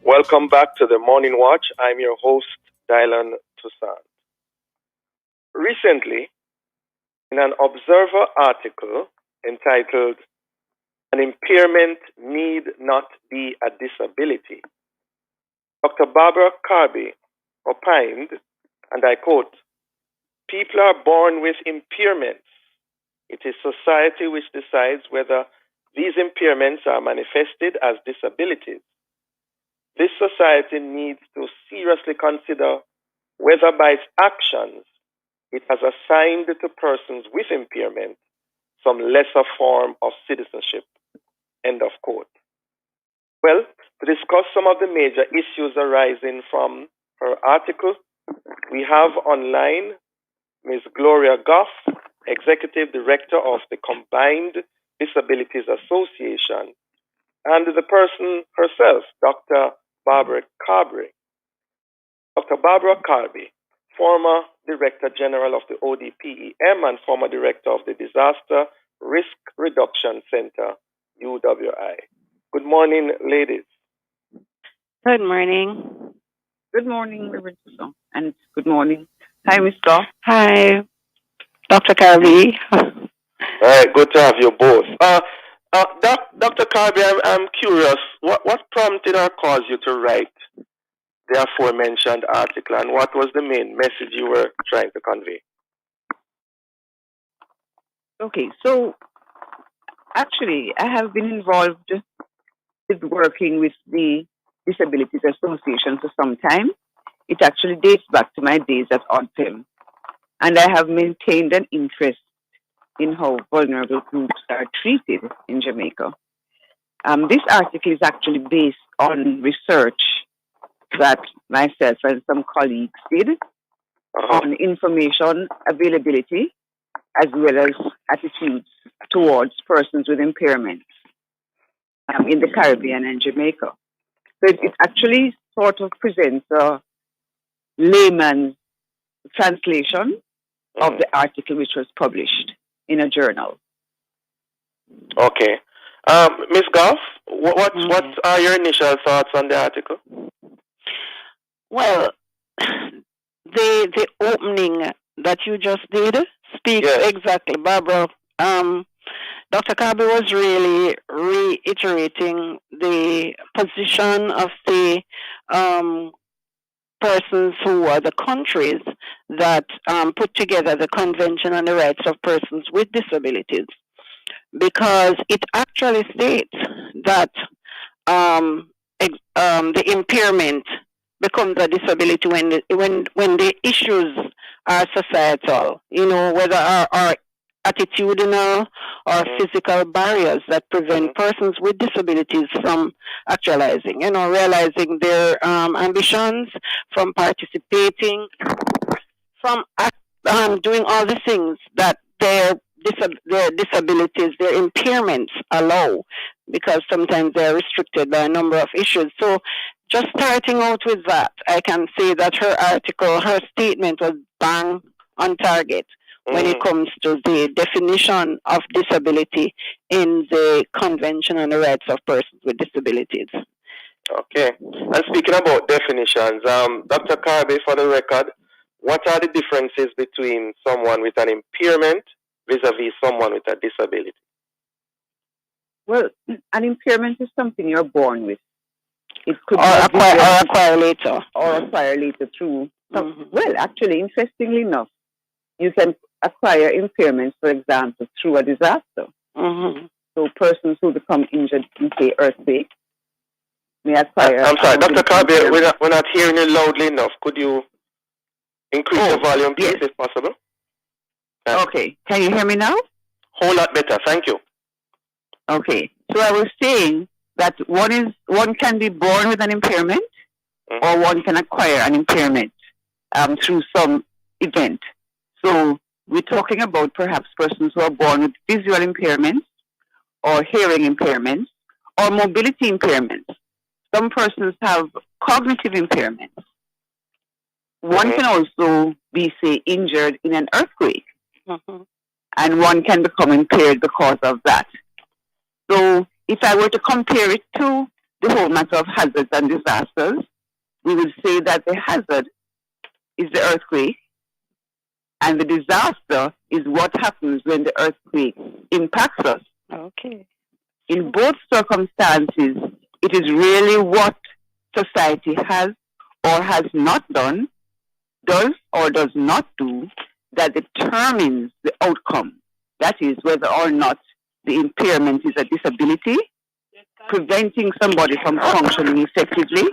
Welcome back to the Morning Watch. I'm your host, Dylan Toussaint. Recently, in an Observer article entitled, "An Impairment Need Not Be a Disability," Dr. Barbara Carby opined, and I quote, "People are born with impairments. It is society which decides whether these impairments are manifested as disabilities. This society needs to seriously consider whether by its actions it has assigned to persons with impairment some lesser form of citizenship." End of quote. Well, to discuss some of the major issues arising from her article, we have online Ms. Gloria Goff, Executive Director of the Combined Disabilities Association, and the person herself, Dr. Barbara Carby. Dr. Barbara Carby, former Director General of the ODPEM and former Director of the Disaster Risk Reduction Center, UWI. Good morning, ladies. Good morning. Good morning, Reverend Toussaint, and good morning. Hi, Mr. Hi, Dr. Carby. All right, good to have you both. Dr. Carby, I'm curious, what prompted or caused you to write the aforementioned article, and what was the main message you were trying to convey? Okay, so actually, I have been involved with working with the Disabilities Association for some time. It actually dates back to my days at ODPEM, and I have maintained an interest in how vulnerable groups are treated in Jamaica. This article is actually based on research that myself and some colleagues did on information availability as well as attitudes towards persons with impairments in the Caribbean and Jamaica. So it actually sort of presents a layman's translation of the article which was published in a journal. Okay. Ms. Goff, what are your initial thoughts on the article? Well, the opening that you just did speaks exactly, Barbara. Dr. Carby was really reiterating the position of the persons who are the countries that put together the Convention on the Rights of Persons with Disabilities, because it actually states that the impairment becomes a disability when the issues are societal, whether are attitudinal or physical barriers that prevent persons with disabilities from actualizing, realizing their ambitions, from participating, from doing all the things that their disabilities, their impairments allow, because sometimes they're restricted by a number of issues. So just starting out with that, I can say that her article, her statement was bang on target when it comes to the definition of disability in the Convention on the Rights of Persons with Disabilities. Okay. And speaking about definitions, Dr. Carby, for the record, what are the differences between someone with an impairment vis-a-vis someone with a disability? Well, an impairment is something you're born with. It could acquire later. Or acquire later through. Well, actually, interestingly enough, you can acquire impairments, for example, through a disaster. So persons who become injured in, say, earthquake may acquire... I'm sorry, Dr. Carby, we're not hearing you loudly enough. Could you increase the volume, please, if possible? Okay. Can you hear me now? Whole lot better. Thank you. Okay. So I was saying that one can be born with an impairment, or one can acquire an impairment through some event. So we're talking about perhaps persons who are born with visual impairments, or hearing impairments, or mobility impairments. Some persons have cognitive impairments. One can also be, say, injured in an earthquake, and one can become impaired because of that. So if I were to compare it to the whole matter of hazards and disasters, we would say that the hazard is the earthquake, and the disaster is what happens when the earthquake impacts us. Okay. In both circumstances, it is really what society has or has not done, does or does not do, that determines the outcome. That is, whether or not the impairment is a disability, preventing somebody from functioning effectively,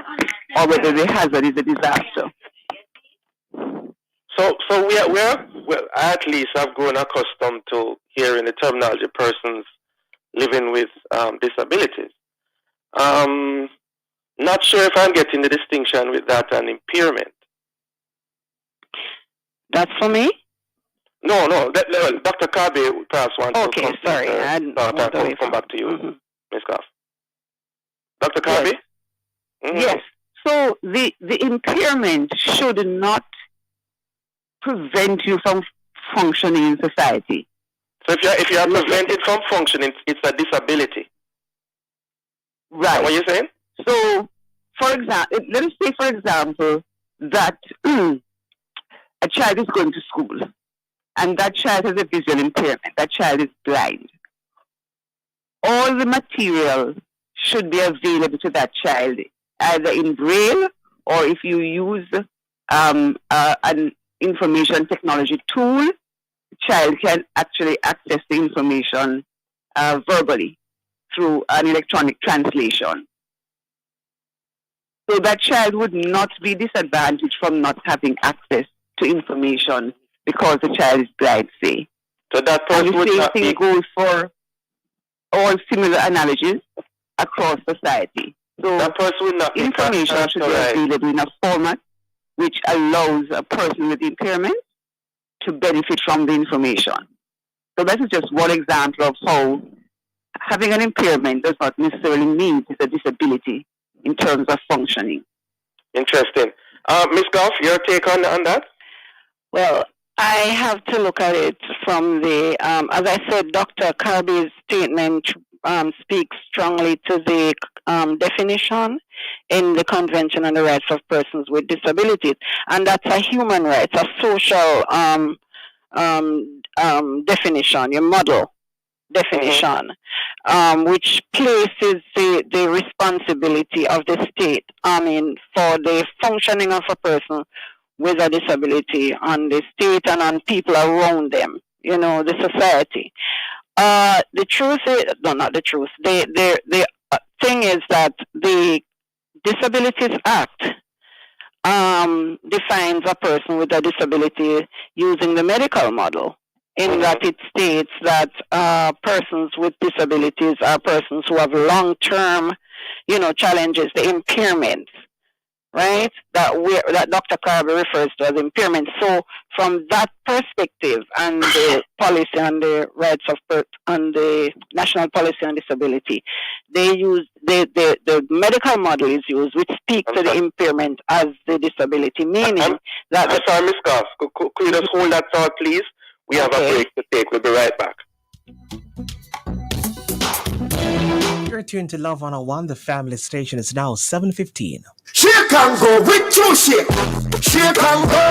or whether the hazard is a disaster. So we're at least I've grown accustomed to hearing the terminology persons living with disabilities. Not sure if I'm getting the distinction with that and impairment. That's for me? No. Dr. Kirby perhaps wants okay, to sorry. come back to you, Ms. Goff. Dr. Kirby? Yes. Mm-hmm. Yes. So the impairment should not prevent you from functioning in society. So if you are prevented from functioning, it's a disability. Right. What are you saying? So, for example, let us say, for example, that a child is going to school, and that child has a visual impairment. That child is blind. All the material should be available to that child, either in Braille, or if you use an information technology tool, the child can actually access the information verbally through an electronic translation. So that child would not be disadvantaged from not having access to information because the child is blind, say. So that person and the would same not thing be... goes for all similar analogies across society. So that person would not be information should be available in a format which allows a person with impairment to benefit from the information. So that is just one example of how having an impairment does not necessarily mean it's a disability in terms of functioning. Interesting. Ms. Goff, your take on that? Well, I have to look at it from the, as I said, Dr. Kirby's statement speaks strongly to the definition in the Convention on the Rights of Persons with Disabilities, and that's a human right, a social definition, your model definition, which places the responsibility of the state, for the functioning of a person with a disability on the state and on people around them, the society. The truth is, no, not the truth. The thing is that the Disabilities Act defines a person with a disability using the medical model, in that it states that persons with disabilities are persons who have long-term, challenges, the impairments, right? That Dr. Kirby refers to as impairment. So, from that perspective, and the policy on the rights of and the national policy on disability, they use the medical model is used, which speaks to the impairment as the disability, meaning that. I'm sorry, Ms. Goff. Could you just hold that thought, please? We have a break to take. We'll be right back. You're tuned to Love 101. The family station is now 7:15. Shake and go with true shake. Shake and go.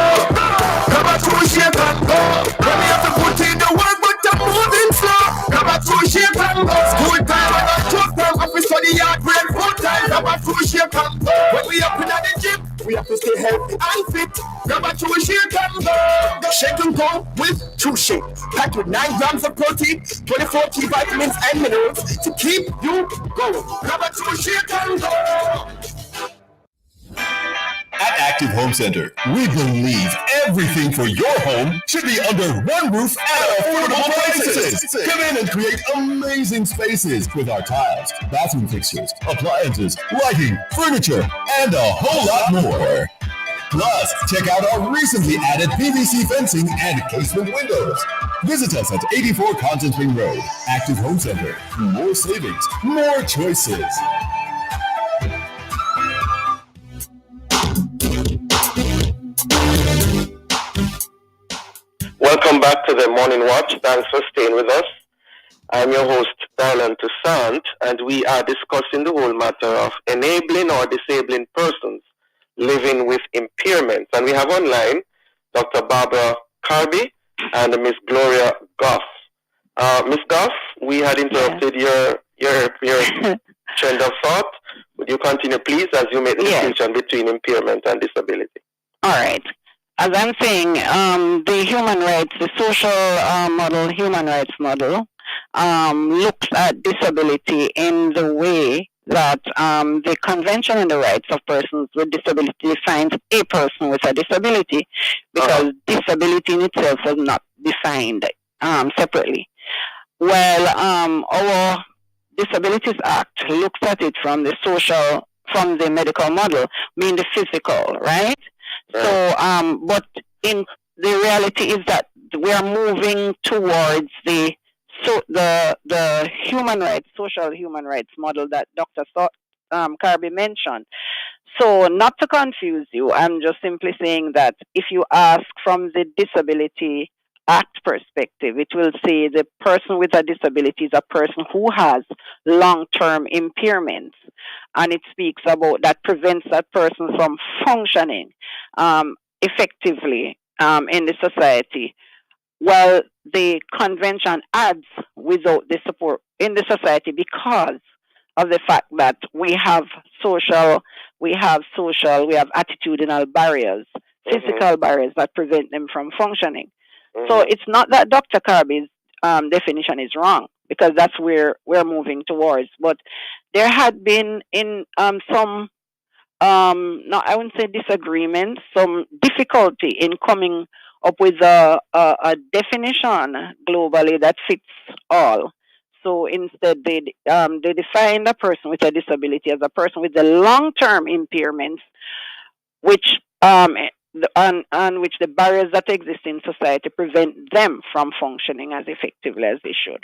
Number two, shake and go. When we have to put in the work, but I'm moving slow. Number two, shake and go. School time, I got job time. Up we study hard, brain full time. Number two, shake and go. When we up in the gym, we have to stay healthy and fit. Number two, shake and go. Shake and go with true shake. Packed with 9 grams of protein, 24 key vitamins and minerals to keep you going. Number two, shake and go. At Active Home Center, we believe everything for your home should be under one roof at affordable prices. Come in and create amazing spaces with our tiles, bathroom fixtures, appliances, lighting, furniture, and a whole lot more. Plus, check out our recently added PVC fencing and casement windows. Visit us at 84 Constance Spring Road. Active Home Center. More savings, more choices. Welcome back to the Morning Watch. Thanks for staying with us. I'm your host, Darlan Toussaint, and we are discussing the whole matter of enabling or disabling persons living with impairments. And we have online Dr. Barbara Kirby and Miss Gloria Goff. Miss Goff, we had interrupted your trend of thought. Would you continue, please, as you make the distinction between impairment and disability? All right. As I'm saying, the human rights, the social model, human rights model, looks at disability in the way that the Convention on the Rights of Persons with Disability defines a person with a disability, because disability in itself is not defined separately. Well, our Disabilities Act looks at it from the social, from the medical model, meaning the physical, right? So, but in the reality is that we are moving towards the human rights, social human rights model that Dr. Kirby mentioned. So, not to confuse you, I'm just simply saying that if you ask from the Disability Act perspective, it will say the person with a disability is a person who has long-term impairments, and it speaks about that prevents that person from functioning effectively in the society. Well, the convention adds without the support in the society because of the fact that we have attitudinal barriers, physical barriers that prevent them from functioning. So it's not that Dr. Kirby's definition is wrong, because that's where we're moving towards. But there had been in some, no, I wouldn't say disagreement, some difficulty in coming up with a definition globally that fits all. So instead, they define a person with a disability as a person with the long-term impairments, which on which the barriers that exist in society prevent them from functioning as effectively as they should.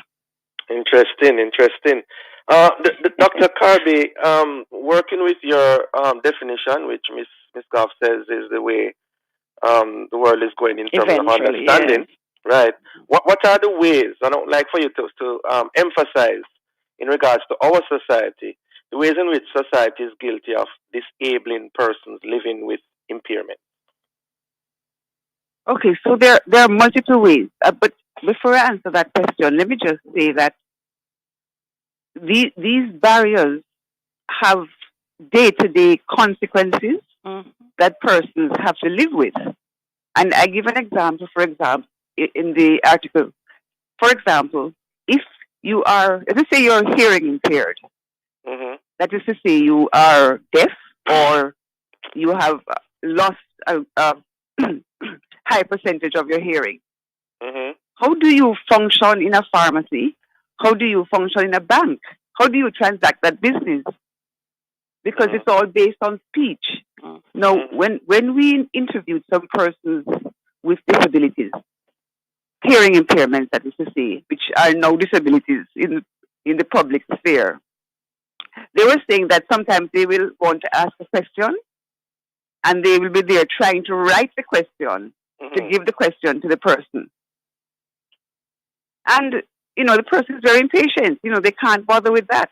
Interesting. Dr. Kirby, working with your definition, which Miss Goff says is the way the world is going in terms of understanding, right? What are the ways, I don't like for you to emphasize in regards to our society, the ways in which society is guilty of disabling persons living with impairment? Okay, so there are multiple ways. But before I answer that question, let me just say that these barriers have day-to-day consequences that persons have to live with. And I give an example, for example, in the article. For example, if you are, let's say you're hearing impaired, that is to say you are deaf or you have lost a high percentage of your hearing. How do you function in a pharmacy? How do you function in a bank? How do you transact that business? Because it's all based on speech. Now, when we interviewed some persons with disabilities, hearing impairments, that is to say, which are now disabilities in the public sphere, they were saying that sometimes they will want to ask a question and they will be there trying to write the question to give the question to the person. And, the person is very impatient. They can't bother with that.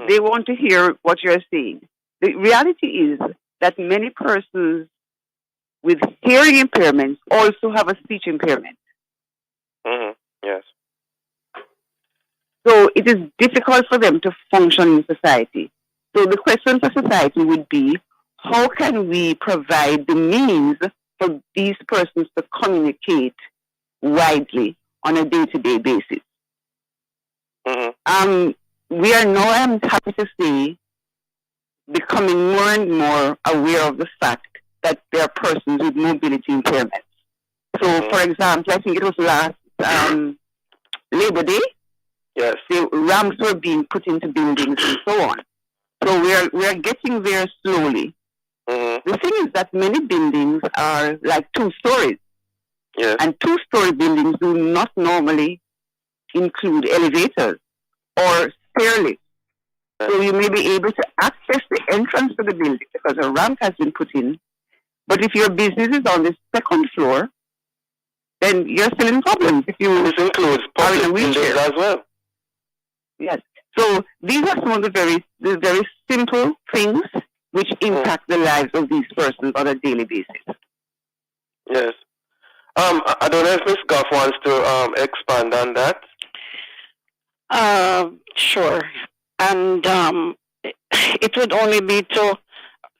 They want to hear what you're saying. The reality is that many persons with hearing impairments also have a speech impairment. Yes. So it is difficult for them to function in society. So the question for society would be, how can we provide the means for these persons to communicate widely on a day-to-day basis? We are now, I'm happy to say, becoming more and more aware of the fact that there are persons with mobility impairments. So, for example, I think it was last Labor Day. Yes. The ramps were being put into buildings and so on. So we are getting there slowly. The thing is that many buildings are like 2 stories. Yes. And 2-story buildings do not normally include elevators or stair lifts. So you may be able to access the entrance to the building because a ramp has been put in. But if your business is on the 2nd floor, then you're still in problems. If you this includes public buildings as well. Yes. So these are some of the very simple things which impact the lives of these persons on a daily basis. Yes. I don't know if Ms. Goff wants to expand on that. Sure. And it would only be to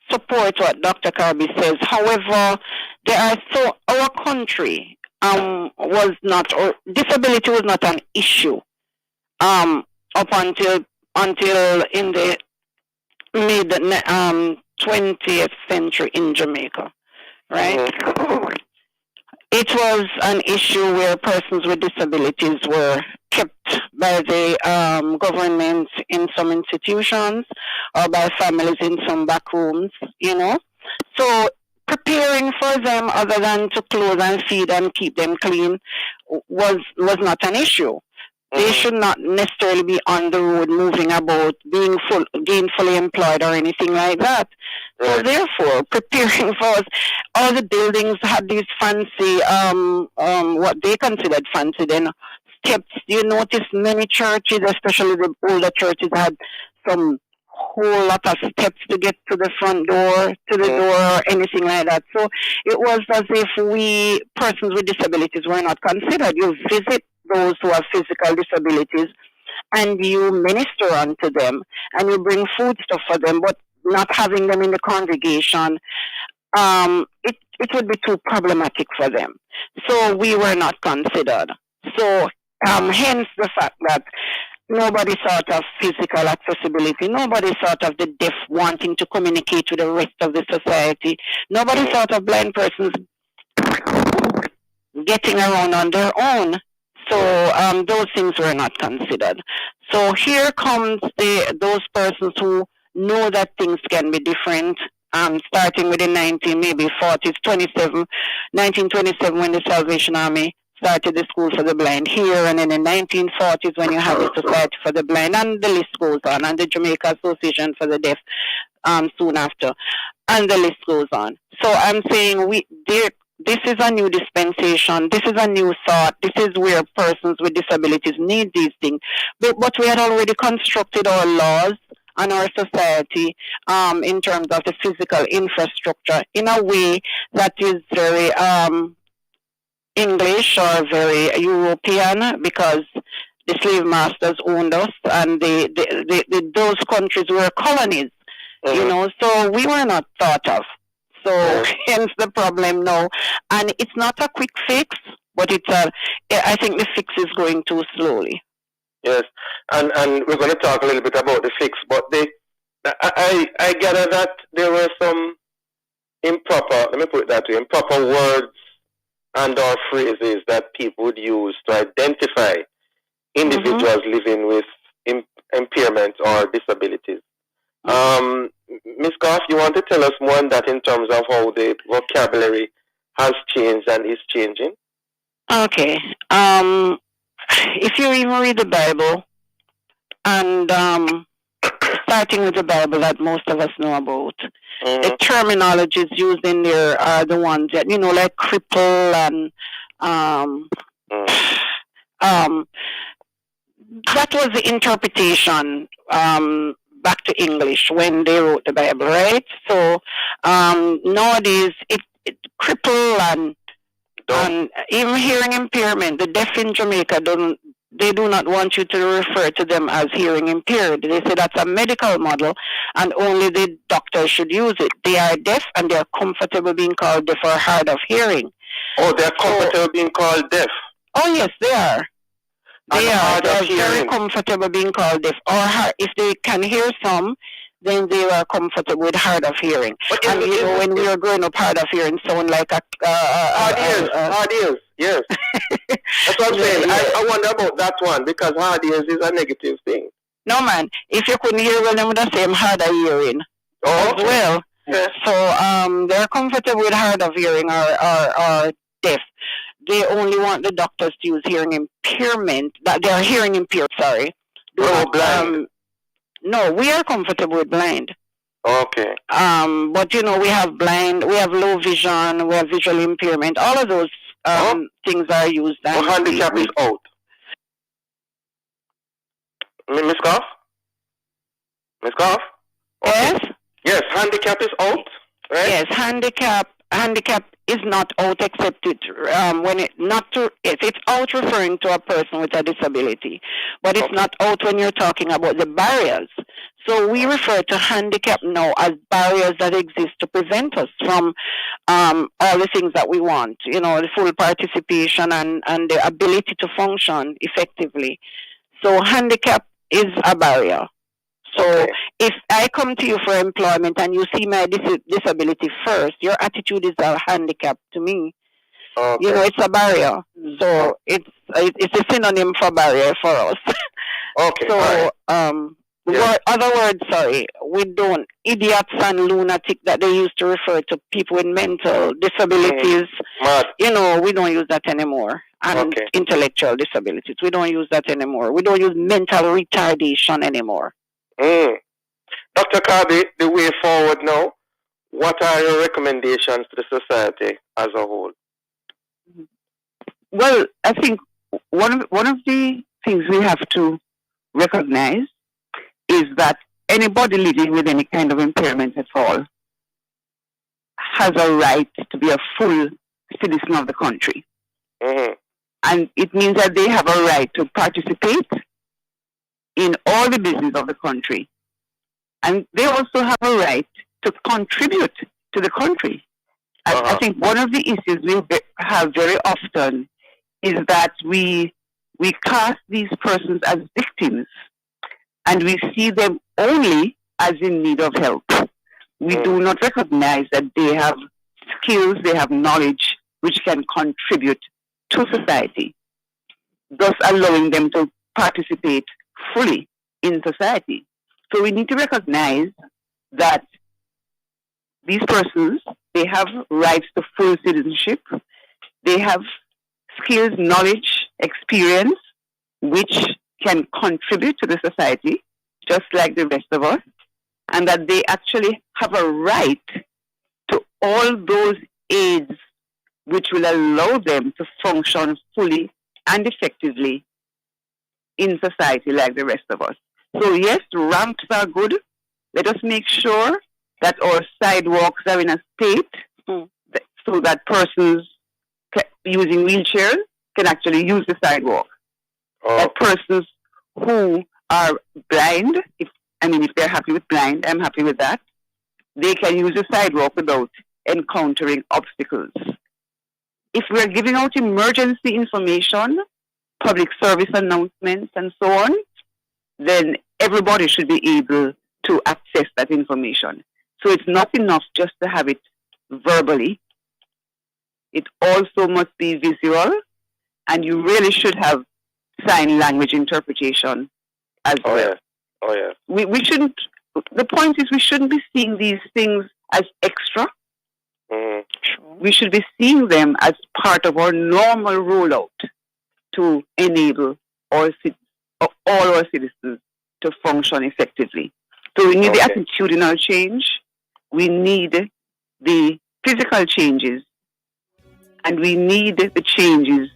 support what Dr. Kirby says. However, our country was not, or disability was not an issue up until in the mid 20th century in Jamaica, right? Mm-hmm. It was an issue where persons with disabilities were kept by the government in some institutions or by families in some back rooms, So preparing for them, other than to clothe and feed and keep them clean, was not an issue. They should not necessarily be on the road, moving about, being gainfully employed or anything like that. Right. So therefore, preparing for us, all the buildings had these fancy, what they considered fancy then, steps. You notice many churches, especially the older churches, had some whole lot of steps to get to the front door, to the door, or anything like that. So it was as if we, persons with disabilities, were not considered. You visit those who have physical disabilities and you minister unto them and you bring foodstuff for them, but not having them in the congregation, it would be too problematic for them. So we were not considered. So hence the fact that nobody thought of physical accessibility. Nobody thought of the deaf wanting to communicate with the rest of the society. Nobody thought of blind persons getting around on their own. So those things were not considered. So here comes those persons who know that things can be different, starting with the 1927 when the Salvation Army started the School for the Blind here, and in the 1940s when you have the Society for the Blind, and the list goes on, and the Jamaica Association for the Deaf soon after, and the list goes on. So I'm saying this is a new dispensation, this is a new thought, this is where persons with disabilities need these things. But we had already constructed our laws and our society in terms of the physical infrastructure in a way that is very English or very European, because the slave masters owned us, and those countries were colonies, so we were not thought of. So hence the problem now. And it's not a quick fix, but I think the fix is going too slowly. Yes, and we're going to talk a little bit about the fix, but I gather that there were some improper words and or phrases that people would use to identify individuals living with impairment or disabilities. Ms. Goff, you want to tell us more on that in terms of how the vocabulary has changed and is changing? Okay. If you even read the Bible, and starting with the Bible that most of us know about, the terminologies used in there are the ones that, like cripple and that was the interpretation back to English when they wrote the Bible, right? So nowadays, it cripple and even hearing impairment, the deaf in Jamaica they do not want you to refer to them as hearing impaired. They say that's a medical model and only the doctor should use it. They are deaf and they are comfortable being called deaf or hard of hearing. Oh, they're comfortable being called deaf? Oh, yes, they are. They're very comfortable being called deaf. Or if they can hear some, then they were comfortable with hard of hearing. And when we were growing up, hard of hearing sound like hard ears, yes. That's what I'm saying. I wonder about that one, because hard ears is a negative thing. No, man. If you couldn't hear well, then would have same hard of hearing as well. Yeah. So they're comfortable with hard of hearing or deaf. They only want the doctors to use hearing impairment. That they are hearing impaired. Sorry. Blind. No, we are comfortable with blind. Okay. But we have blind, we have low vision, we have visual impairment. All of those things are used. Handicap is out. Miss Goff? Miss Goff? Yes? Yes, handicap is out, right? Yes, handicap is not out except it's out referring to a person with a disability, but it's not out when you're talking about the barriers. So we refer to handicap now as barriers that exist to prevent us from all the things that we want, the full participation and the ability to function effectively. So handicap is a barrier. So if I come to you for employment and you see my disability first, your attitude is a handicap to me. It's a barrier. So it's a synonym for barrier for us. Okay. So other words, we don't idiots and lunatic that they used to refer to people with mental disabilities. We don't use that anymore. And intellectual disabilities, we don't use that anymore. We don't use mental retardation anymore. Dr. Kirby, the way forward now, what are your recommendations to the society as a whole? Well, I think one of the things we have to recognize is that anybody living with any kind of impairment at all has a right to be a full citizen of the country. And it means that they have a right to participate in all the business of the country. And they also have a right to contribute to the country. I think one of the issues we have very often is that we cast these persons as victims and we see them only as in need of help. We do not recognize that they have skills, they have knowledge which can contribute to society, thus allowing them to participate fully in society. So we need to recognize that these persons, they have rights to full citizenship. They have skills, knowledge, experience, which can contribute to the society, just like the rest of us, and that they actually have a right to all those aids which will allow them to function fully and effectively in society like the rest of us. So yes, ramps are good. Let us make sure that our sidewalks are in a state so that persons using wheelchairs can actually use the sidewalk. That persons who are blind, if they're happy with blind, I'm happy with that. They can use the sidewalk without encountering obstacles. If we're giving out emergency information, public service announcements, and so on, then everybody should be able to access that information. So it's not enough just to have it verbally. It also must be visual, and you really should have sign language interpretation as well. Yeah. Oh, yeah. We shouldn't, the point is we shouldn't be seeing these things as extra. We should be seeing them as part of our normal rollout to enable all our citizens to function effectively. So we need the attitudinal change, we need the physical changes, and we need the changes,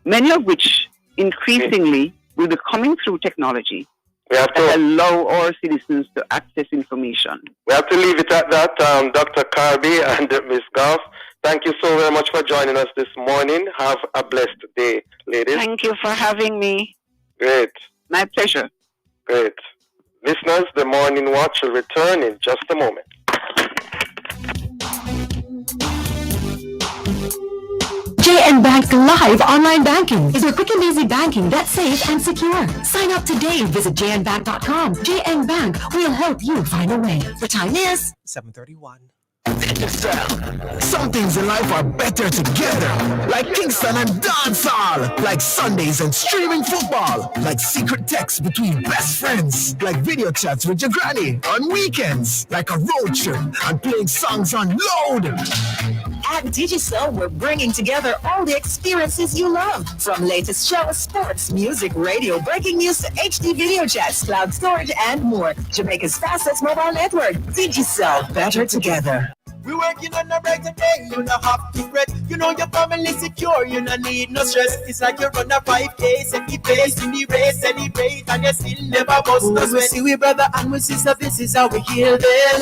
many of which increasingly will be coming through technology that allow our citizens to access information. We have to leave it at that. Dr. Kirby and Ms. Goff, thank you so very much for joining us this morning. Have a blessed day, ladies. Thank you for having me. Great. My pleasure. Great. Listeners, the Morning Watch will return in just a moment. JN Bank Live Online Banking is your quick and easy banking that's safe and secure. Sign up today. Visit jnbank.com. JN Bank will help you find a way. The time is 7:31. Some things in life are better together, like Kingston and dancehall, like Sundays and streaming football, like secret texts between best friends, like video chats with your granny on weekends, like a road trip and playing songs on loud. At Digicel, we're bringing together all the experiences you love, from latest shows, sports, music, radio, breaking news to HD video chats, cloud storage, and more. Jamaica's fastest mobile network, Digicel, better together. We working on a brighter day, you not have to fret. You know your family secure, you not need no stress. It's like you run a 5K, set the pace in the race, celebrate, and you still never bust no sweat. We see we brother and we sister, this is how we heal them.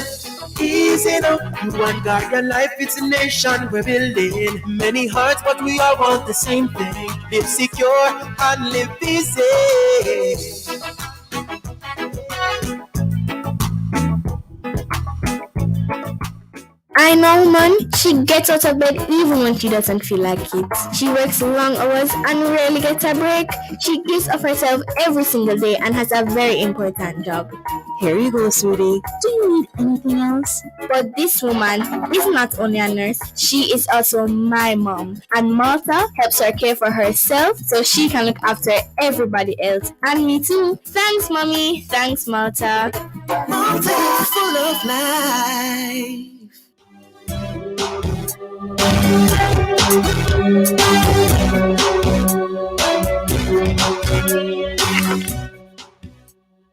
Easy now, you want guardian life, it's a nation we're building. Many hearts, but we all want the same thing. Live secure and live easy. I know, man. She gets out of bed even when she doesn't feel like it. She works long hours and rarely gets a break. She gives of herself every single day and has a very important job. Here you go, sweetie. Do you need anything else? But this woman is not only a nurse, she is also my mom. And Malta helps her care for herself so she can look after everybody else. And me too. Thanks, Mommy. Thanks, Malta. Malta is full of life.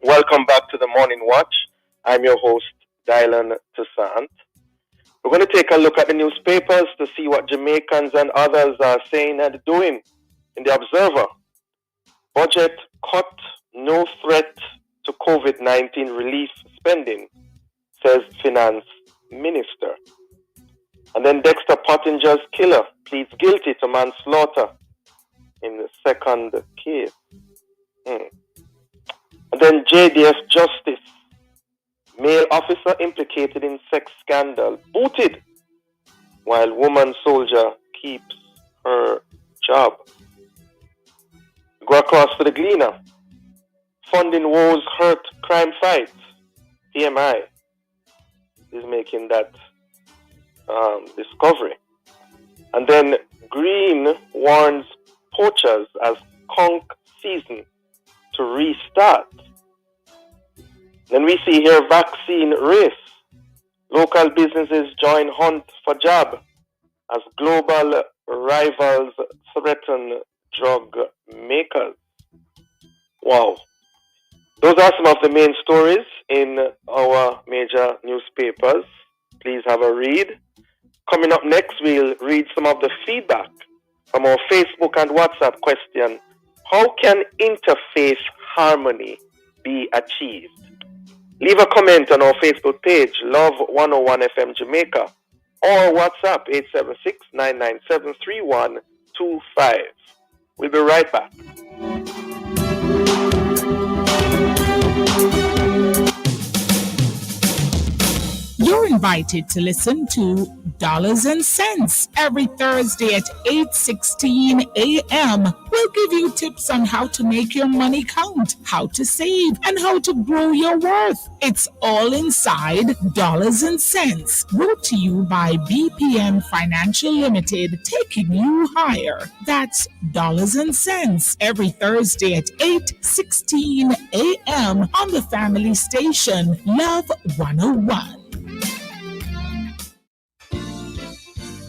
Welcome back to the Morning Watch. I'm your host, Dylan Toussaint. We're going to take a look at the newspapers to see what Jamaicans and others are saying and doing. In the Observer, budget cut, no threat to COVID-19 relief spending, says Finance Minister. And then Dexter Pottinger's killer pleads guilty to manslaughter in the second case. And then JDF Justice, male officer implicated in sex scandal, booted, while woman soldier keeps her job. Go across to the Gleaner. Funding woes hurt crime fights. PMI is making that discovery. And then Green warns poachers as conch season to restart. Then we see here vaccine race. Local businesses join hunt for job as global rivals threaten drug makers. Wow. Those are some of the main stories in our major newspapers. Please have a read. Coming up next, we'll read some of the feedback from our Facebook and WhatsApp question. How can interfaith harmony be achieved? Leave a comment on our Facebook page, Love 101 FM Jamaica, or WhatsApp 876-997-3125. We'll be right back. You're invited to listen to Dollars and Cents every Thursday at 8:16 a.m. We'll give you tips on how to make your money count, how to save, and how to grow your worth. It's all inside Dollars and Cents, brought to you by BPM Financial Limited, taking you higher. That's Dollars and Cents every Thursday at 8:16 a.m. on the family station, Love 101.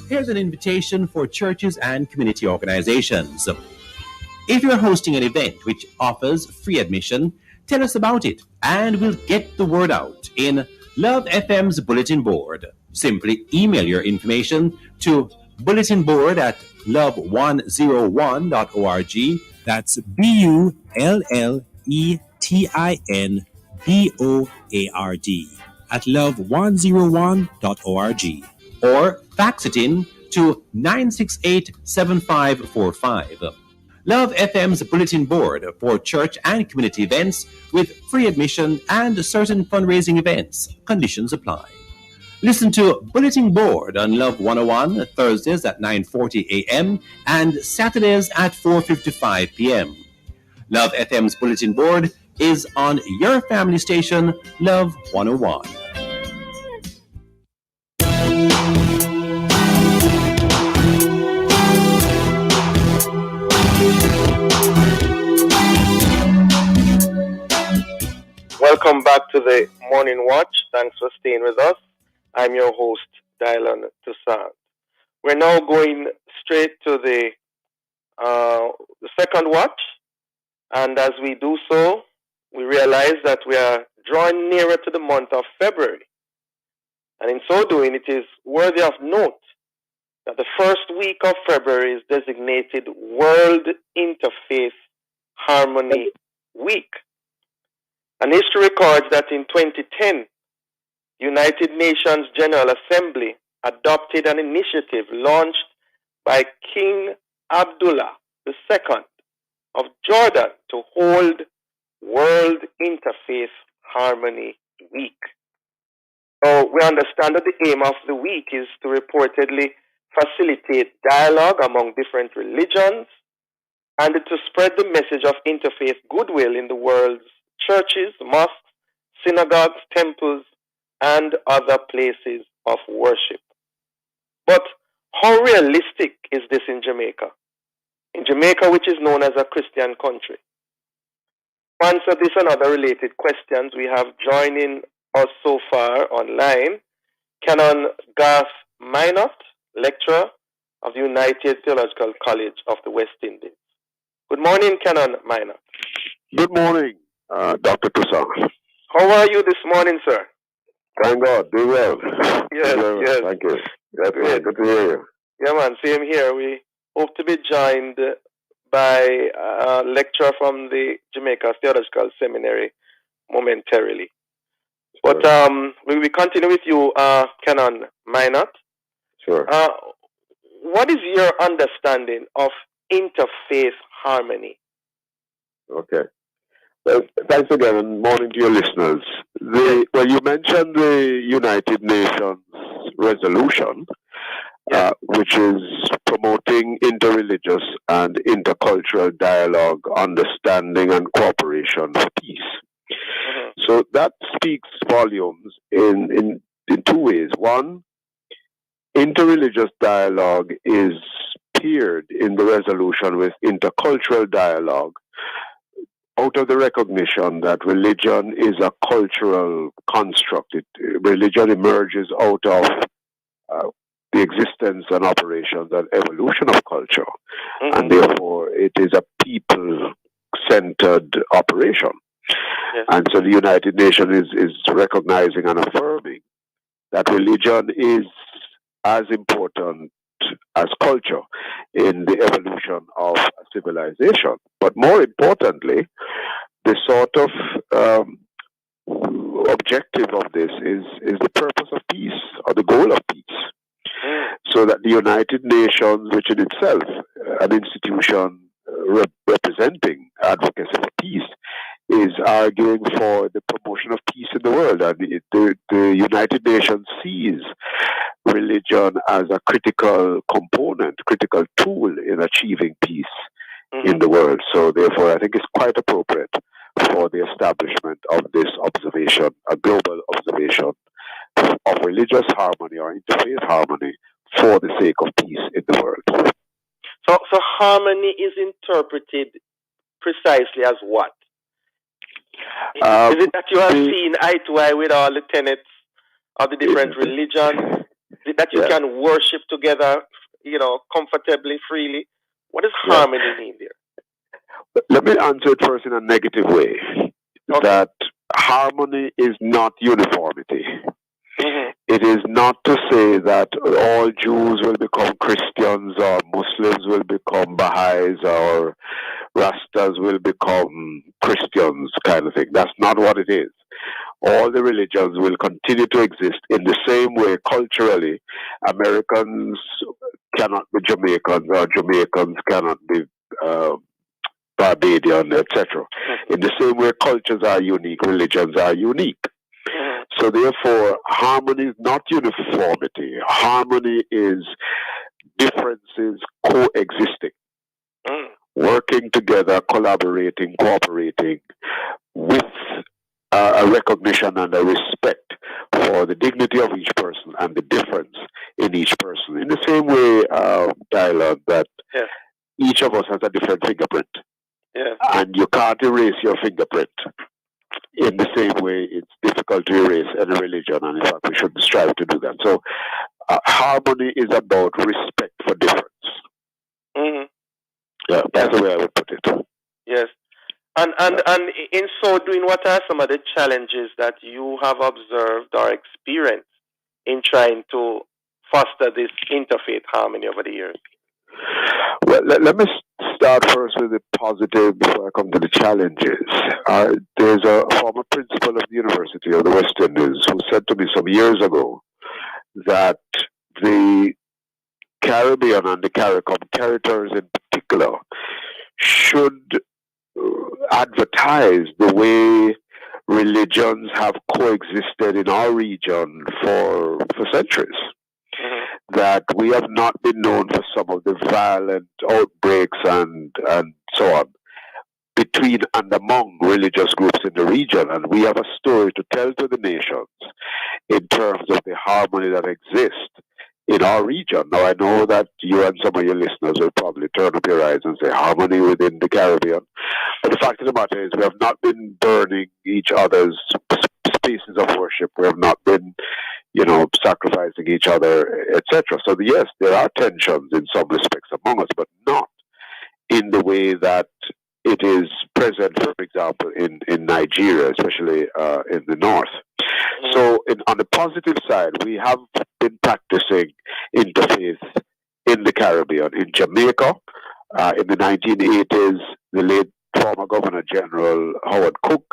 Here's an invitation for churches and community organizations. If you're hosting an event which offers free admission, tell us about it and we'll get the word out in Love FM's bulletin board. Simply email your information to bulletinboard@love101.org. That's BULLETINBOARD at love101.org. Or fax it in to 968-7545. Love FM's bulletin board for church and community events with free admission and certain fundraising events. Conditions apply. Listen to Bulletin Board on Love 101 Thursdays at 9:40 a.m. and Saturdays at 4:55 p.m. Love FM's bulletin board is on your family station, Love 101. Welcome back to the Morning Watch. Thanks for staying with us. I'm your host, Dylan Toussaint. We're now going straight to the second watch. And as we do so, we realize that we are drawing nearer to the month of February. And in so doing, it is worthy of note that the first week of February is designated World Interfaith Harmony Week. And history records that in 2010, United Nations General Assembly adopted an initiative launched by King Abdullah II of Jordan to hold World Interfaith Harmony Week. So we understand that the aim of the week is to reportedly facilitate dialogue among different religions and to spread the message of interfaith goodwill in the world's churches, mosques, synagogues, temples, and other places of worship. But how realistic is this in Jamaica? In Jamaica, which is known as a Christian country. To answer this and other related questions, we have joining us so far online Canon Garth Minot, lecturer of the United Theological College of the West Indies. Good morning, Canon Minot. Good morning, Dr. Toussaint. How are you this morning, sir? Thank God, doing well. Yes. Thank you. That's good to hear you. Yeah, man, same here. We hope to be joined by a lecturer from the Jamaica Theological Seminary momentarily. But we continue with you, Canon Minot. Sure. What is your understanding of interfaith harmony? Okay. Well, thanks again, and morning to your listeners. You mentioned the United Nations resolution, which is promoting interreligious and intercultural dialogue, understanding, and cooperation for peace. So that speaks volumes in two ways. One, interreligious dialogue is paired in the resolution with intercultural dialogue out of the recognition that religion is a cultural construct. Religion emerges out of the existence and operations and evolution of culture, and therefore it is a people-centered operation. Yes. And so the United Nations is recognizing and affirming that religion is as important as culture in the evolution of a civilization. But more importantly, the sort of objective of this is the purpose of peace, or the goal of peace. So that the United Nations, which in itself an institution representing advocacy for peace, is arguing for the promotion of peace in the world. And the United Nations sees religion as a critical component, critical tool in achieving peace in the world. So therefore, I think it's quite appropriate for the establishment of this observation, a global observation of religious harmony or interfaith harmony for the sake of peace in the world. So harmony is interpreted precisely as what? Is it that you have seen eye to eye with all the tenets of the different religions? Is it that you can worship together, comfortably, freely? What does harmony mean there? Let me answer it first in a negative way. Okay. That harmony is not uniformity. It is not to say that all Jews will become Christians or Muslims will become Baha'is or Rastas will become Christians kind of thing. That's not what it is. All the religions will continue to exist in the same way culturally. Americans cannot be Jamaicans or Jamaicans cannot be Barbadian, etc. In the same way cultures are unique, religions are unique. So therefore, harmony is not uniformity. Harmony is differences coexisting, working together, collaborating, cooperating with a recognition and a respect for the dignity of each person and the difference in each person. In the same way, dialogue, that each of us has a different fingerprint. And you can't erase your fingerprint. In the same way, it's difficult to erase any religion, and in fact, we should strive to do that. So, harmony is about respect for difference. Yeah, that's the way I would put it. Yes. And in so doing, what are some of the challenges that you have observed or experienced in trying to foster this interfaith harmony over the years? Well, let me start first with the positive before I come to the challenges. There's a former principal of the University of the West Indies who said to me some years ago that the Caribbean and the CARICOM territories in particular should advertise the way religions have coexisted in our region for centuries. That we have not been known for some of the violent outbreaks and so on between and among religious groups in the region. And we have a story to tell to the nations in terms of the harmony that exists in our region. Now, I know that you and some of your listeners will probably turn up your eyes and say harmony within the Caribbean. But the fact of the matter is we have not been burning each other's spaces of worship. We have not been, sacrificing each other, etc. So yes, there are tensions in some respects among us, but not in the way that it is present, for example, in Nigeria, especially in the north. So on the positive side, we have been practicing interfaith in the Caribbean. In Jamaica, in the 1980s, the late former Governor General Howard Cook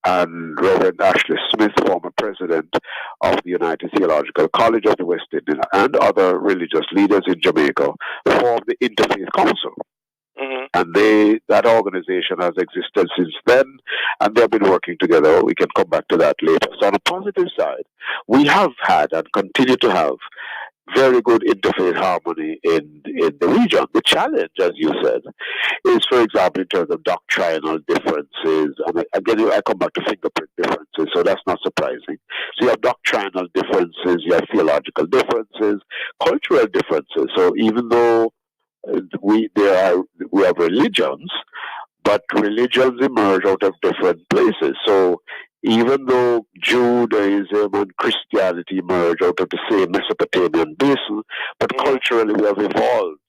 and Reverend Ashley Smith, former president of the United Theological College of the West Indies, and other religious leaders in Jamaica formed the Interfaith Council. And that organization has existed since then, and they've been working together. We can come back to that later. So on the positive side, we have had and continue to have very good interfaith harmony in the region. The challenge, as you said, is, for example, in terms of doctrinal differences. And again, I come back to fingerprint differences, so that's not surprising. So you have doctrinal differences, you have theological differences, cultural differences. So even though we have religions, but religions emerge out of different places. So even though Judaism and Christianity emerge out of the same Mesopotamian basin, but culturally we have evolved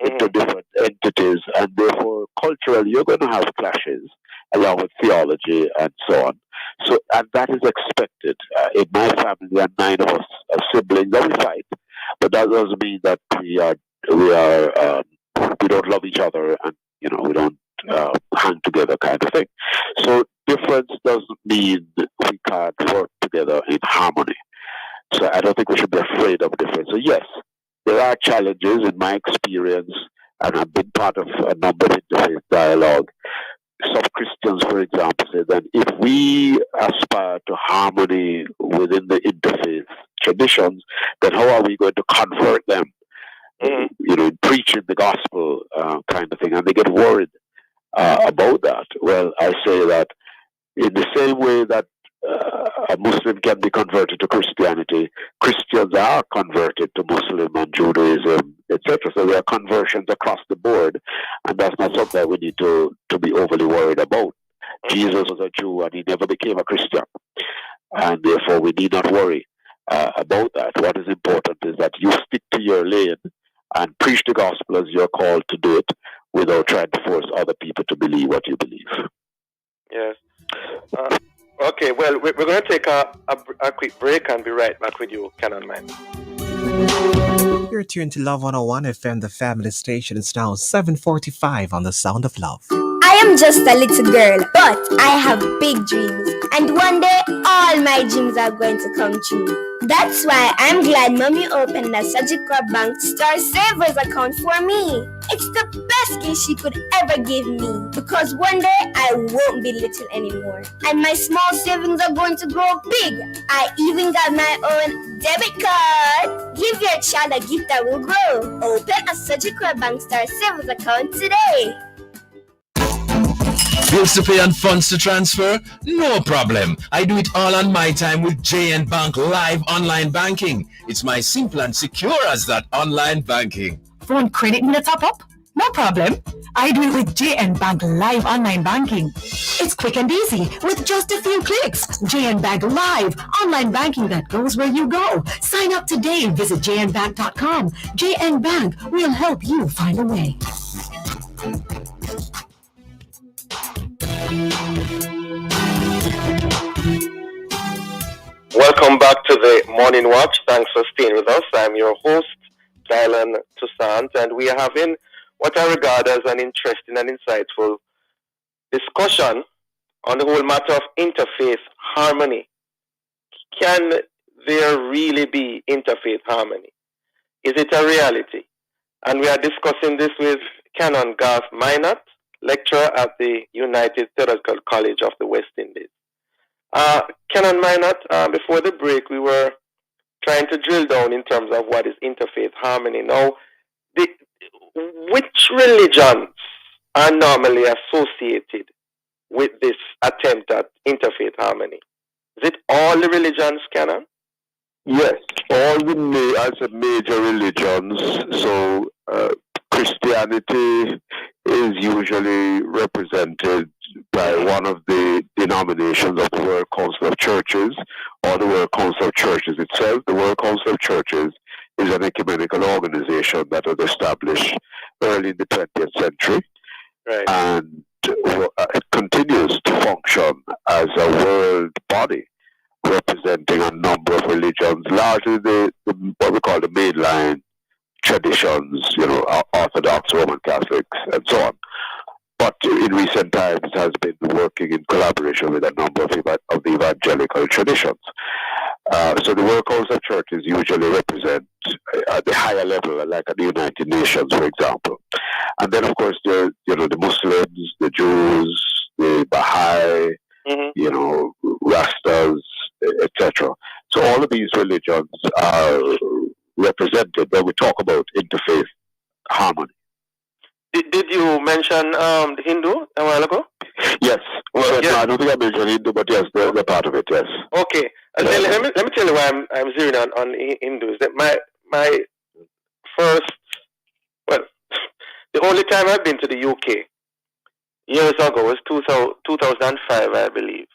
into different entities, and therefore culturally you're going to have clashes along with theology and so on. So, and that is expected. In my family, there are 9 of us siblings, and we fight, but that doesn't mean that we don't love each other and we don't hang together, kind of thing. So difference doesn't mean we can't work together in harmony. So I don't think we should be afraid of difference. So yes, there are challenges in my experience, and I've been part of a number of interfaith dialogue. Some Christians, for example, say that if we aspire to harmony within the interfaith traditions, then how are we going to convert them? Preaching the gospel kind of thing, and they get worried about that. Well, I say that in the same way that a Muslim can be converted to Christianity, Christians are converted to Muslim and Judaism, etc. So there are conversions across the board, and that's not something that we need to be overly worried about. Jesus was a Jew and he never became a Christian, and therefore we need not worry about that. What is important is that you stick to your lane and preach the gospel as you're called to do it, without trying to force other people to believe what you believe. Yes. Okay, well, we're going to take a quick break and be right back with you, Canon Man. You're tuned to Love 101 FM, the family station. It's now 7:45 on the Sound of Love. I am just a little girl, but I have big dreams. And one day, all my dreams are going to come true. That's why I'm glad Mommy opened a Surgical Bank Star Savers account for me. It's the best gift she could ever give me, because one day I won't be little anymore. And my small savings are going to grow big. I even got my own debit card. Give your child a gift that will grow. Open a Surgical Bank Star Savers account today. Bills to pay and funds to transfer? No problem. I do it all on my time with JN Bank Live Online Banking. It's my simple and secure as that online banking. Phone credit need a top up? No problem. I do it with JN Bank Live Online Banking. It's quick and easy with just a few clicks. JN Bank Live Online Banking that goes where you go. Sign up today. Visit jnbank.com. JN Bank will help you find a way. Welcome back to the Morning Watch. Thanks for staying with us. I'm your host, Dylan Toussaint, and we are having what I regard as an interesting and insightful discussion on the whole matter of interfaith harmony. Can there really be interfaith harmony? Is it a reality? And we are discussing this with Canon Garth Minot, lecturer at the United Theological College of the West Indies. Canon Minot, before the break, we were trying to drill down in terms of what is interfaith harmony. Now, which religions are normally associated with this attempt at interfaith harmony? Is it all the religions, Canon? Yes, all the major religions. So Christianity is usually represented by one of the denominations of the World Council of Churches or the World Council of Churches itself. The World Council of Churches is an ecumenical organization that was established early in the 20th century, right, and it continues to function as a world body representing a number of religions, largely the what we call the mainline traditions, Orthodox, Roman Catholics, and so on. But in recent times, it has been working in collaboration with a number of the evangelical traditions. So the World Council of Churches usually represent at the higher level, like at the United Nations, for example. And then, of course, the Muslims, the Jews, the Baha'i, Rastas, etc. So all of these religions are represented when we talk about interfaith harmony. Did you mention the Hindu a while ago? Yes. Well, yes. No, I don't think I mentioned Hindu, but yes, the part of it, yes. Okay. Let me tell you why I'm zeroing on Hindus. That my first, the only time I've been to the UK years ago was 2005, I believe.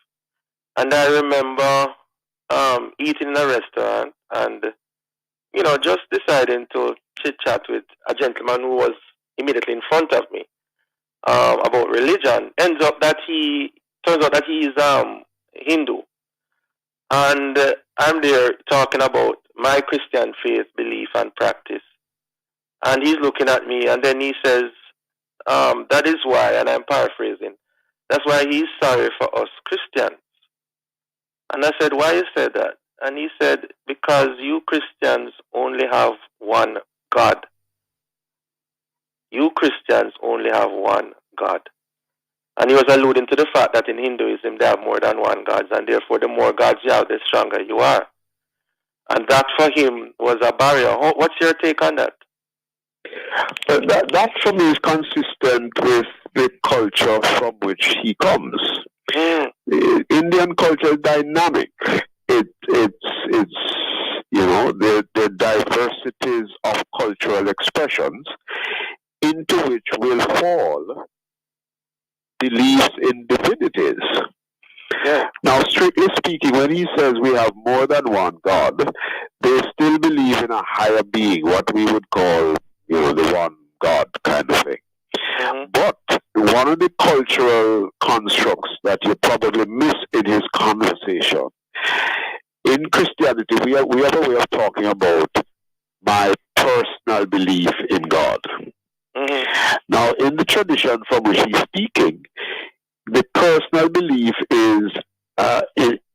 And I remember eating in a restaurant and, just deciding to chit-chat with a gentleman who was immediately in front of me about religion. Turns out that he is Hindu. And I'm there talking about my Christian faith, belief, and practice. And he's looking at me, and then he says, that is why, and I'm paraphrasing, that's why he's sorry for us Christians. And I said, why you said that? And he said, because you Christians only have one God. You Christians only have one God. And he was alluding to the fact that in Hinduism they have more than one God, and therefore the more gods you have, the stronger you are. And that for him was a barrier. What's your take on that? That for me is consistent with the culture from which he comes. The Indian culture is dynamic. It's the diversities of cultural expressions into which will fall beliefs in divinities. Yeah. Now, strictly speaking, when he says we have more than one God, they still believe in a higher being, what we would call, the one God kind of thing. Mm-hmm. But one of the cultural constructs that you probably miss in his conversation, in Christianity, we have a way of talking about my personal belief in God. Mm-hmm. Now, in the tradition from which he's speaking, the personal belief is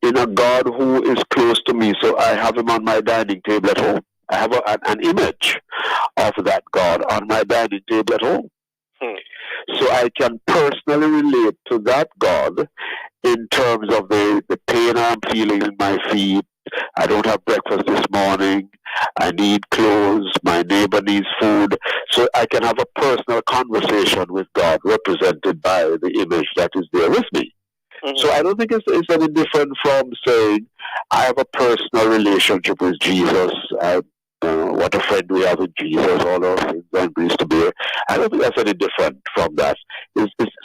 in a God who is close to me. So I have him on my dining table at home. I have an image of that God on my dining table at home. So I can personally relate to that God in terms of the pain I'm feeling in my feet. I don't have breakfast this morning. I need clothes. My neighbor needs food. So I can have a personal conversation with God represented by the image that is there with me. Mm-hmm. So I don't think it's any different from saying I have a personal relationship with Jesus. What a friend we have with Jesus, all our sins and griefs to bear. I don't think that's any different from that.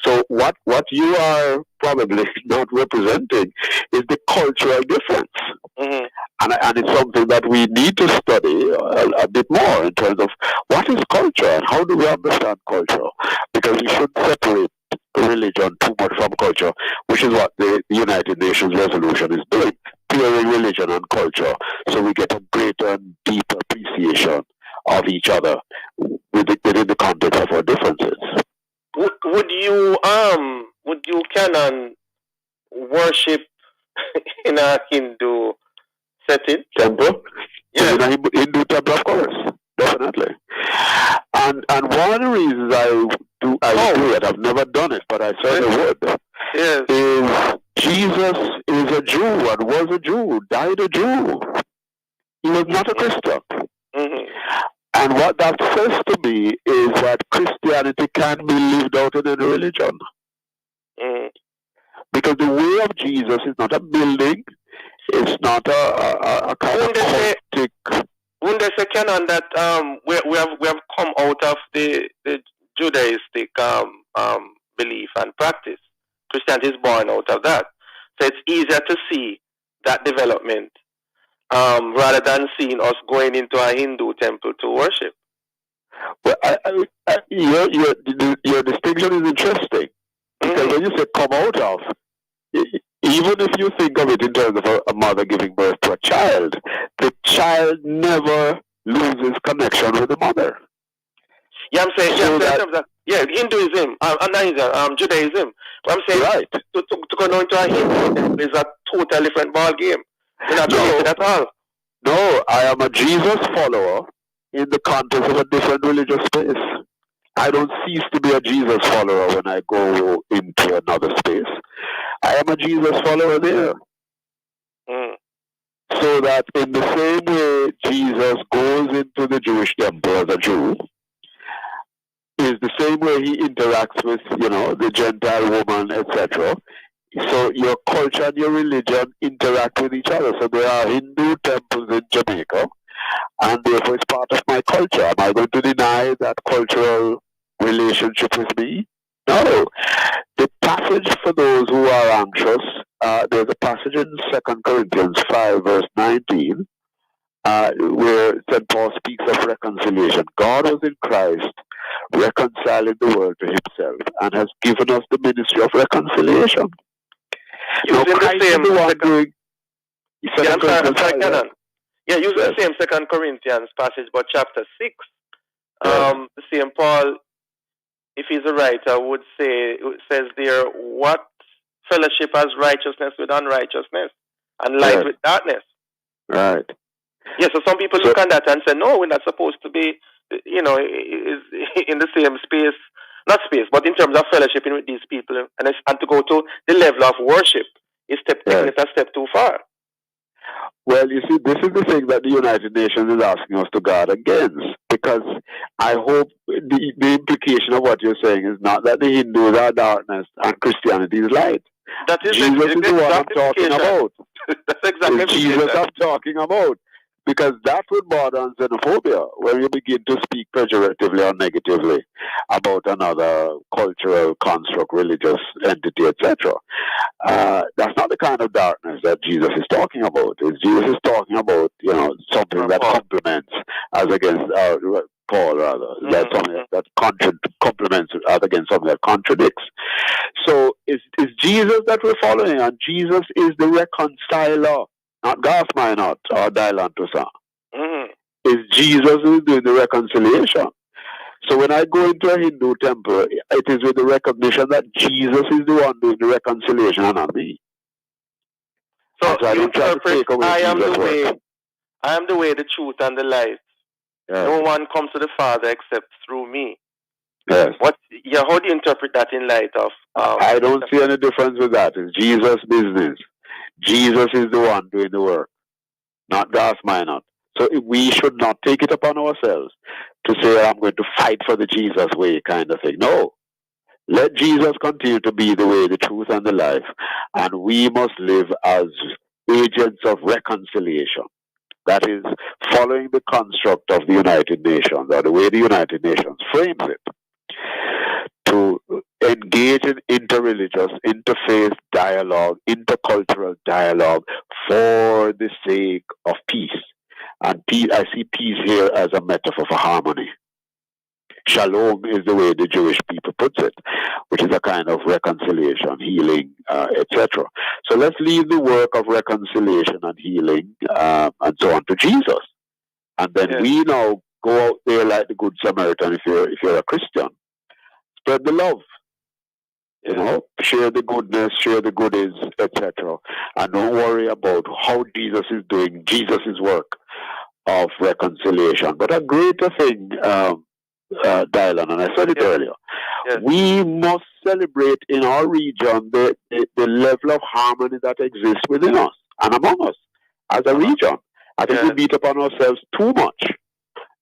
So what you are probably not representing is the cultural difference. Mm-hmm. And it's something that we need to study a bit more in terms of what is culture and how do we understand culture. Because we should separate religion too much from culture, which is what the United Nations resolution is doing. pairing religion and culture, so we get a greater and deeper appreciation of each other within the context of our differences. Would you canon worship in a Hindu setting? Temple? Yeah. In a Hindu temple, of course, definitely. And one of the reasons I do it, I've never done it, but I certainly would, is Jesus is a Jew and was a Jew, died a Jew. He was not a Christian. And what that says to me is that Christianity can be lived out in any religion. Because the way of Jesus is not a building, it's not a kind of cultic. Wouldn't they say, canon, that we have come out of the Judaistic belief and practice? Christianity is born out of that. So it's easier to see that development rather than seeing us going into a Hindu temple to worship. Well, your distinction is interesting. Because when you say come out of, even if you think of it in terms of a mother giving birth to a child, the child never loses connection with the mother. Yeah, I'm saying, Hinduism, Judaism. But I'm saying, to go into a Hindu is a totally different ball game. You're not related at all. No, I am a Jesus follower in the context of a different religious space. I don't cease to be a Jesus follower when I go into another space. I am a Jesus follower there. So that in the same way Jesus goes into the Jewish temple as a Jew, is the same way he interacts with, the Gentile woman, etc. So your culture and your religion interact with each other. So there are Hindu temples in Jamaica, and therefore it's part of my culture. Am I going to deny that cultural relationship with me? No. The passage for those who are anxious, there's a passage in 2 Corinthians 5, verse 19, where St. Paul speaks of reconciliation. God was in Christ, reconciling the world to himself, and has given us the ministry of reconciliation. Using the same 2 Corinthians passage, but chapter 6. The same Paul, if he's a writer, would say, it says there, what fellowship has righteousness with unrighteousness, and light with darkness? Right. Yeah, so some people look at that and say, no, we're not supposed to be, is in the same space, not space, but in terms of fellowshipping with these people, and to go to the level of worship is taking it a step too far. Well, you see, this is the thing that the United Nations is asking us to guard against, because I hope the implication of what you're saying is not that the Hindus are darkness and Christianity is light. That is Jesus is the one I'm talking about. That's exactly it's Jesus I'm talking about. Because that would border on xenophobia, where you begin to speak pejoratively or negatively about another cultural construct, religious entity, etc. That's not the kind of darkness that Jesus is talking about. Jesus is talking about, something that complements, as against Paul, rather, that something that complements as against something that contradicts. So it's Jesus that we're following, and Jesus is the reconciler. Not Gasminot or Dylan Toussaint. It's Jesus who is doing the reconciliation. So when I go into a Hindu temple, it is with the recognition that Jesus is the one doing the reconciliation and not me. So I don't try to take away I am Jesus' the way. work. I am the way, the truth, and the life. Yes. No one comes to the Father except through me. Yes. How do you interpret that in light of? I don't see any difference with that. It's Jesus' business. Jesus is the one doing the work, not Gasminot. So we should not take it upon ourselves to say, I'm going to fight for the Jesus way kind of thing. No. Let Jesus continue to be the way, the truth, and the life. And we must live as agents of reconciliation. That is, following the construct of the United Nations, or the way the United Nations frames it, to engage in interreligious, interfaith dialogue, intercultural dialogue for the sake of peace. And peace, I see peace here as a metaphor for harmony. Shalom is the way the Jewish people puts it, which is a kind of reconciliation, healing, etc. So let's leave the work of reconciliation and healing and so on to Jesus. And then we now go out there like the Good Samaritan if you're a Christian. Spread the love. You know, share the goodness, share the goodies, etc. And don't worry about how Jesus is doing Jesus' work of reconciliation. But a greater thing, Dylan, and I said it earlier, we must celebrate in our region the level of harmony that exists within us and among us as a region. I think we beat upon ourselves too much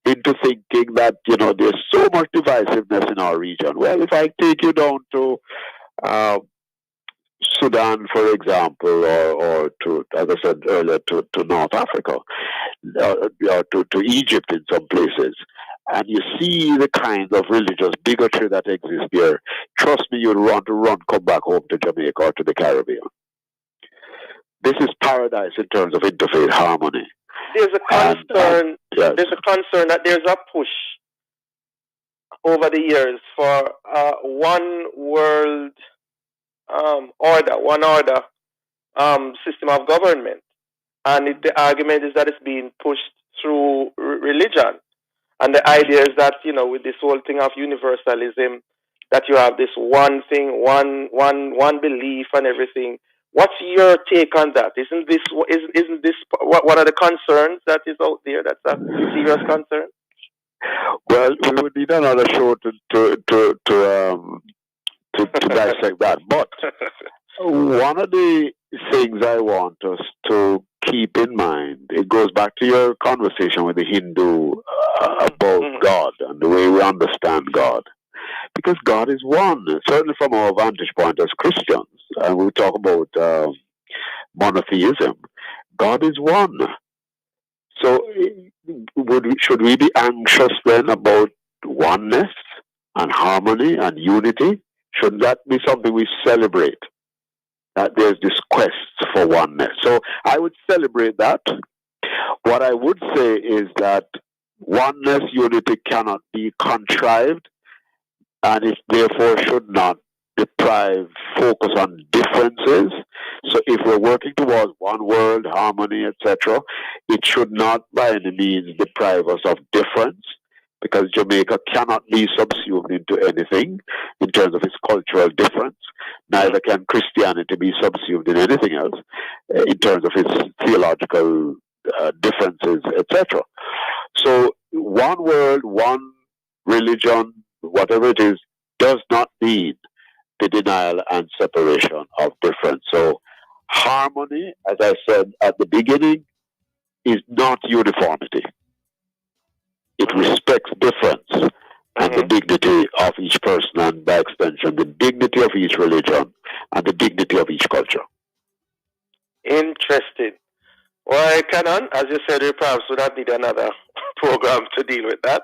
into thinking that, there's so much divisiveness in our region. Well, if I take you down to Sudan, for example, or to, as I said earlier, to North Africa, or to Egypt in some places, and you see the kind of religious bigotry that exists there, trust me, you'd want to come back home to Jamaica or to the Caribbean. This is paradise in terms of interfaith harmony. There's a concern. There's a concern that there's a push over the years for one world order, system of government, and the argument is that it's being pushed through religion, and the idea is that with this whole thing of universalism, that you have this one thing, one belief, and everything. What's your take on that? Isn't this what are the concerns that is out there? That's a serious concern. Well, we would need another show to dissect that. But one of the things I want us to keep in mind, it goes back to your conversation with the Hindu about God and the way we understand God. Because God is one, certainly from our vantage point as Christians, and we talk about monotheism. God is one. So should we be anxious then about oneness and harmony and unity? Should that be something we celebrate? That there's this quest for oneness. So I would celebrate that. What I would say is that oneness, unity cannot be contrived, and it therefore should not deprive focus on differences. So if we're working towards one world, harmony, etc., it should not by any means deprive us of difference, because Jamaica cannot be subsumed into anything in terms of its cultural difference. Neither can Christianity be subsumed in anything else in terms of its theological differences, etc. So one world, one religion, whatever it is, does not mean the denial and separation of difference. So harmony, as I said at the beginning, is not uniformity. It respects difference and the dignity of each person, and by extension, the dignity of each religion and the dignity of each culture. Interesting. Well, Canon, as you said, we perhaps would have need another program to deal with that.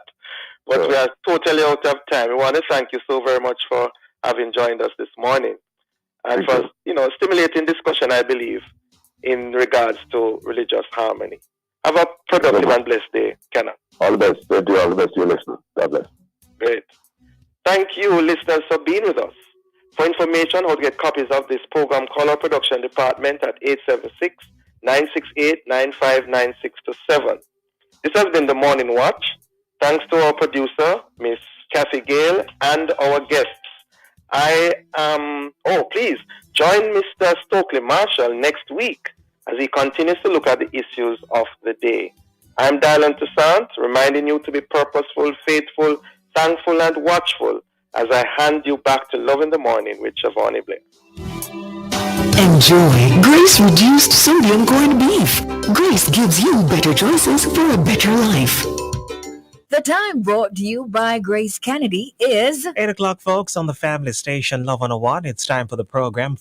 But we are totally out of time. We want to thank you so very much for having joined us this morning and for stimulating discussion, I believe, in regards to religious harmony. Have a productive and blessed day, Canon. All the best. All the best to your listeners. God bless. Great. Thank you, listeners, for being with us. For information on how to get copies of this program, call our production department at 876-968-9596 to 7. This has been the Morning Watch. Thanks to our producer, Miss Kathy Gale, and our guests. Please join Mr. Stokely Marshall next week as he continues to look at the issues of the day. I'm Dylan Toussaint, reminding you to be purposeful, faithful, thankful, and watchful as I hand you back to Love in the Morning with Shavani Blair. Enjoy Grace Reduced Sodium Corned Beef. Grace gives you better choices for a better life. The time brought to you by Grace Kennedy is 8 o'clock, folks, on the family station Love 101. It's time for the program.